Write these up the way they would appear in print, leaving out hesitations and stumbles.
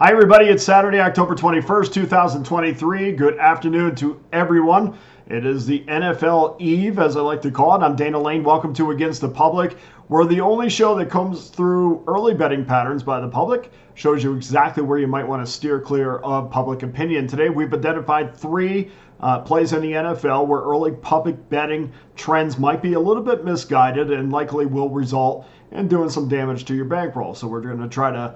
Hi, everybody. It's Saturday, October 21st, 2023. Good afternoon to everyone. It is the NFL Eve, as I like to call it. I'm Dana Lane. Welcome to Against the Public. We're the only show that comes through early betting patterns by the public, shows you exactly where you might want to steer clear of public opinion. Today, we've identified three plays in the NFL where early public betting trends might be a little bit misguided and likely will result in doing some damage to your bankroll. So we're going to try to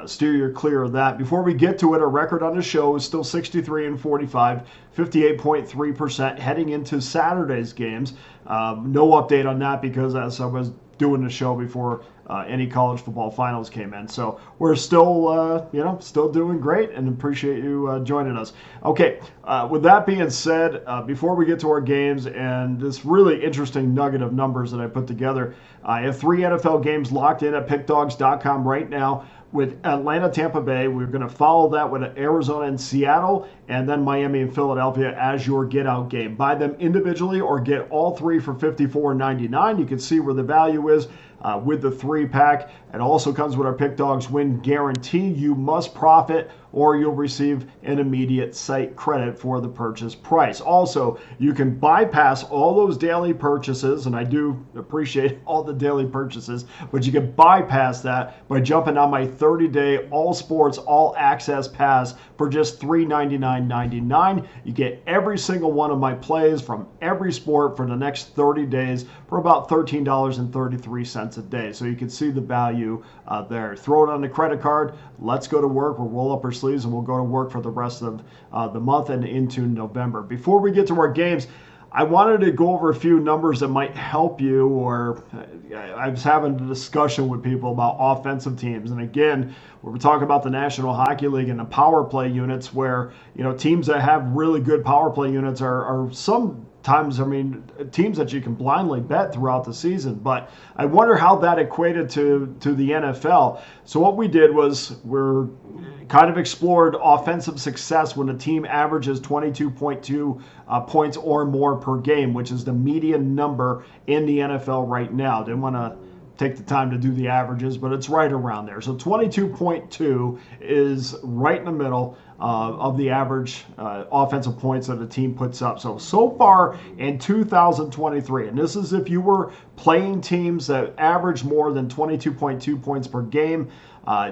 steer you clear of that. Before we get to it, our record on the show is still 63-45, 58.3% heading into Saturday's games. No update on that because as I was doing the show before any college football finals came in. So we're still, still doing great and appreciate you joining us. Okay, with that being said, before we get to our games and this really interesting nugget of numbers that I put together, I have three NFL games locked in at pickdawgz.com right now. With Atlanta, Tampa Bay, we're going to follow that with Arizona and Seattle, and then Miami and Philadelphia as your get-out game. Buy them individually or get all three for $54.99. You can see where the value is with the three-pack. It also comes with our Pick Dawgz win guarantee. You must profit or you'll receive an immediate site credit for the purchase price. Also, you can bypass all those daily purchases, and I do appreciate all the daily purchases, but you can bypass that by jumping on my 30-day all sports, all access pass for just $399.99. You get every single one of my plays from every sport for the next 30 days for about $13.33 a day. So you can see the value there. Throw it on the credit card. Let's go to work. We'll roll up our sleeves and we'll go to work for the rest of the month and into November. Before we get to our games, I wanted to go over a few numbers that might help you, or I was having a discussion with people about offensive teams. And again, we're talking about the National Hockey League and the power play units where, teams that have really good power play units are sometimes, teams that you can blindly bet throughout the season. But I wonder how that equated to the NFL. So what we did was we're kind of explored offensive success when a team averages 22.2 points or more per game, which is the median number in the NFL right now. Didn't want to take the time to do the averages, but it's right around there. So 22.2 is right in the middle of the average offensive points that a team puts up. So far in 2023, and this is if you were playing teams that average more than 22.2 points per game,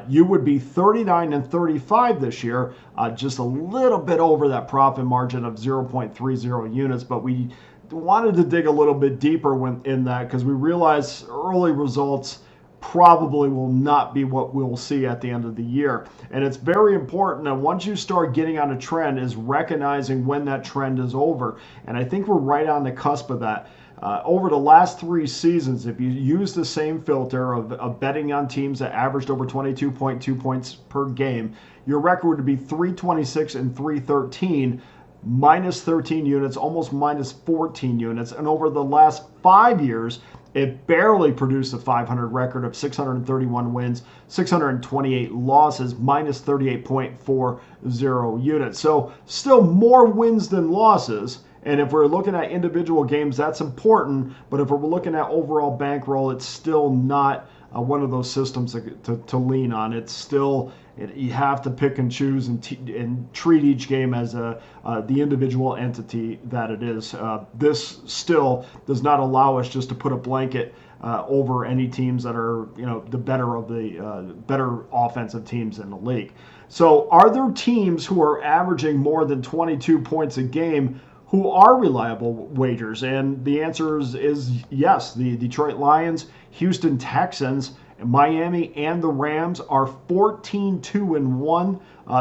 you would be 39-35 this year, just a little bit over that profit margin of 0.30 units, but we wanted to dig a little bit deeper in that because we realize early results probably will not be what we'll see at the end of the year. And it's very important that once you start getting on a trend is recognizing when that trend is over. And I think we're right on the cusp of that. Over the last 3 seasons, if you use the same filter of betting on teams that averaged over 22.2 points per game, your record would be 326 and 313, minus 13 units, almost minus 14 units. And over the last 5 years, it barely produced a 500 record of 631 wins, 628 losses, minus 38.40 units. So still more wins than losses. And if we're looking at individual games, that's important. But if we're looking at overall bankroll, it's still not one of those systems to lean on. It's still, you have to pick and choose and treat each game as the individual entity that it is. This still does not allow us just to put a blanket over any teams that are, the better of the better offensive teams in the league. So are there teams who are averaging more than 22 points a game who are reliable wagers? And the answer is yes. The Detroit Lions, Houston Texans, Miami, and the Rams are 14-2-1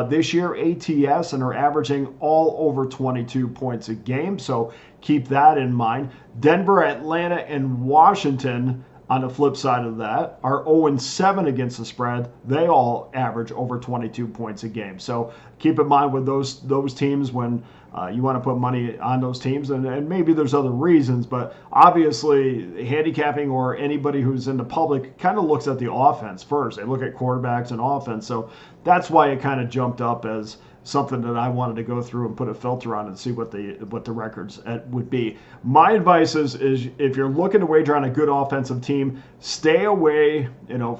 this year ATS and are averaging all over 22 points a game. So keep that in mind. Denver, Atlanta, and Washington, on the flip side of that, are 0-7 against the spread. They all average over 22 points a game. So keep in mind with those teams when you want to put money on those teams, and maybe there's other reasons, but obviously handicapping or anybody who's in the public kind of looks at the offense first. They look at quarterbacks and offense. So that's why it kind of jumped up as something that I wanted to go through and put a filter on and see what the records would be. My advice is if you're looking to wager on a good offensive team, stay away,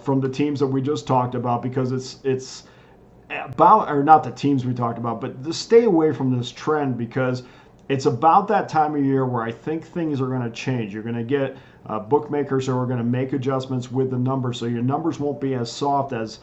from the teams that we just talked about, because it's about, or not the teams we talked about, but to stay away from this trend, because it's about that time of year where I think things are going to change. You're going to get bookmakers who are going to make adjustments with the numbers, so your numbers won't be as soft as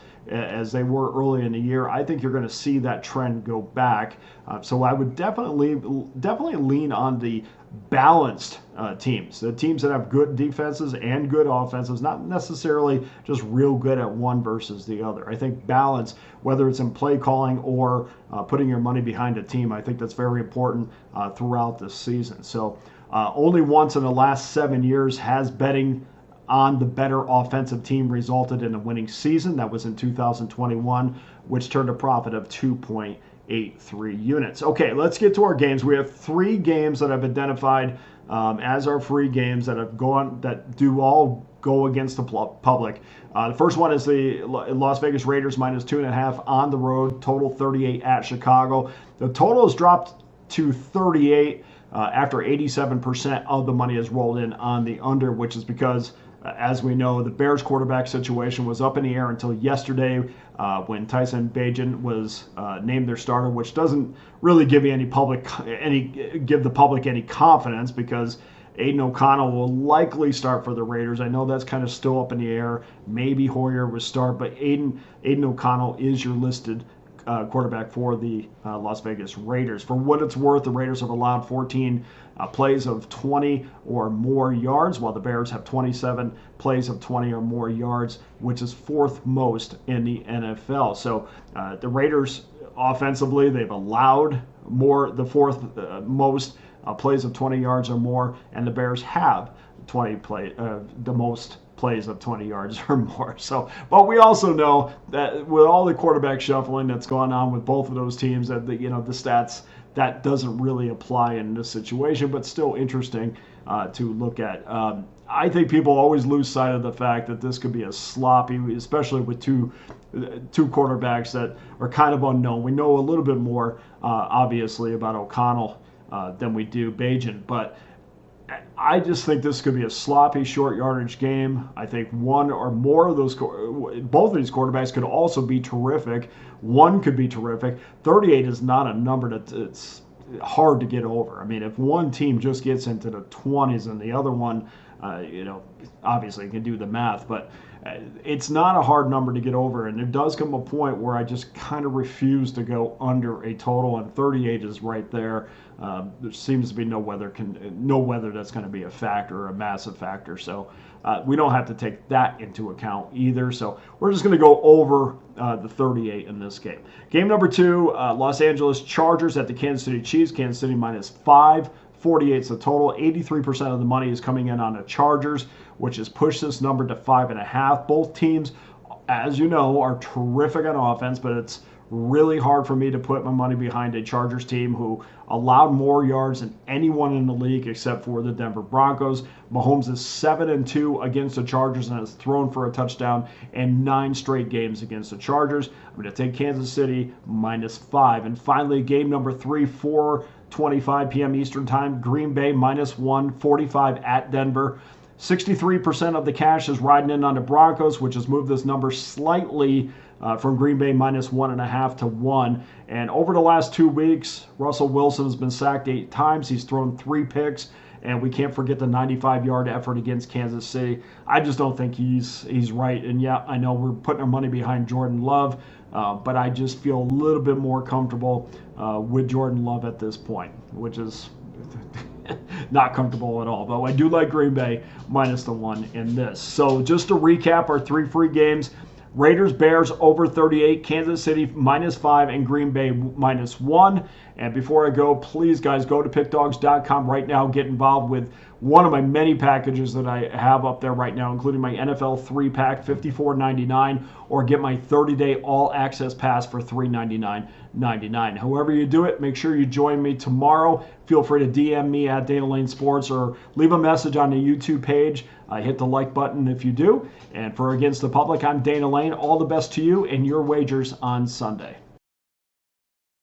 they were early in the year. I think you're going to see that trend go back. So I would definitely lean on the balanced teams, the teams that have good defenses and good offenses, not necessarily just real good at one versus the other. I think balance, whether it's in play calling or putting your money behind a team, I think that's very important throughout this season. So only once in the last 7 years has betting on the better offensive team resulted in a winning season. That was in 2021, which turned a profit of 2.83 units. Okay, let's get to our games. We have 3 games that I've identified as our free games that have gone, that do all go against the public. The first one is the Las Vegas Raiders minus 2.5 on the road, total 38 at Chicago. The total has dropped to 38 after 87% of the money has rolled in on the under, which is because, as we know, the Bears quarterback situation was up in the air until yesterday when Tyson Bagent was named their starter, which doesn't really give you give the public any confidence, because Aiden O'Connell will likely start for the Raiders. I know that's kind of still up in the air. Maybe Hoyer will start, but Aiden O'Connell is your listed quarterback for the Las Vegas Raiders. For what it's worth, the Raiders have allowed 14 plays of 20 or more yards, while the Bears have 27 plays of 20 or more yards, which is 4th most in the NFL. So the Raiders offensively, they've allowed the 4th most plays of 20 yards or more, and the Bears have the most plays of 20 yards or more. So, but we also know that with all the quarterback shuffling that's gone on with both of those teams, that the stats, that doesn't really apply in this situation, but still interesting to look at. I think people always lose sight of the fact that this could be a sloppy, especially with two quarterbacks that are kind of unknown. We know a little bit more, obviously, about O'Connell than we do Bagent, but I just think this could be a sloppy, short yardage game. I think one or more of those, both of these quarterbacks could also be terrific. One could be terrific. 38 is not a number that it's hard to get over. I mean, if one team just gets into the 20s and the other one, obviously you can do the math, but it's not a hard number to get over. And there does come a point where I just kind of refuse to go under a total, and 38 is right there. There seems to be no weather that's going to be a factor, a massive factor. So we don't have to take that into account either. So we're just going to go over the 38 in this game. Game number 2, Los Angeles Chargers at the Kansas City Chiefs. Kansas City minus 5. 48 is the total. 83% of the money is coming in on the Chargers, which has pushed this number to 5.5. Both teams, as you know, are terrific on offense, but it's really hard for me to put my money behind a Chargers team who allowed more yards than anyone in the league except for the Denver Broncos. Mahomes is 7-2 against the Chargers and has thrown for a touchdown in 9 straight games against the Chargers. I'm going to take Kansas City minus 5. And finally, game number 3, 4:25 p.m. Eastern Time, Green Bay minus 1, 45 at Denver. 63% of the cash is riding in on the Broncos, which has moved this number slightly from Green Bay minus 1.5 to 1. And over the last 2 weeks, Russell Wilson has been sacked 8 times. He's thrown 3 picks, and we can't forget the 95-yard effort against Kansas City. I just don't think he's right. And yeah, I know we're putting our money behind Jordan Love, but I just feel a little bit more comfortable with Jordan Love at this point, which is not comfortable at all. But I do like Green Bay minus the 1 in this. So just to recap our 3 free games: Raiders, Bears over 38, Kansas City minus 5, and Green Bay minus 1. And before I go, please, guys, go to pickdawgz.com right now. Get involved with one of my many packages that I have up there right now, including my NFL 3-pack, $54.99, or get my 30-day all-access pass for $399.99. However you do it, make sure you join me tomorrow. Feel free to DM me at Dana Lane Sports or leave a message on the YouTube page. Hit the like button if you do. And for Against the Public, I'm Dana Lane. All the best to you and your wagers on Sunday.